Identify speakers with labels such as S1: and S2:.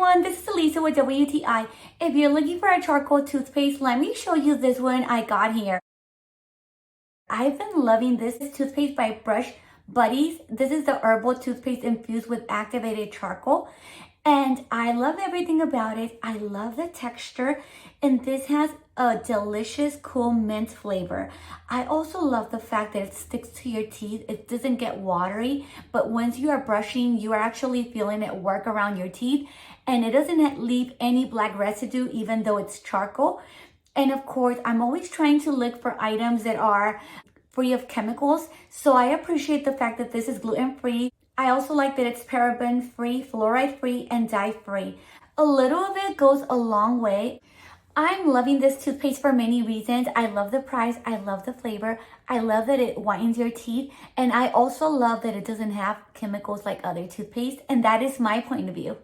S1: everyone, this is Elisa with WTI. If you're looking for a charcoal toothpaste, let me show you this one I got here. I've been loving this toothpaste by Brush Buddies. This is the herbal toothpaste infused with activated charcoal. And I love everything about it. I love the texture. And this has a delicious cool mint flavor. I also love the fact that it sticks to your teeth. It doesn't get watery, but once you are brushing, you are actually feeling it work around your teeth. And it doesn't leave any black residue, even though it's charcoal. And of course, I'm always trying to look for items that are free of chemicals. So I appreciate the fact that this is gluten-free. I also like that it's paraben-free, fluoride-free, and dye-free. A little of it goes a long way. I'm loving this toothpaste for many reasons. I love the price. I love the flavor. I love that it whitens your teeth. And I also love that it doesn't have chemicals like other toothpaste. And that is my point of view.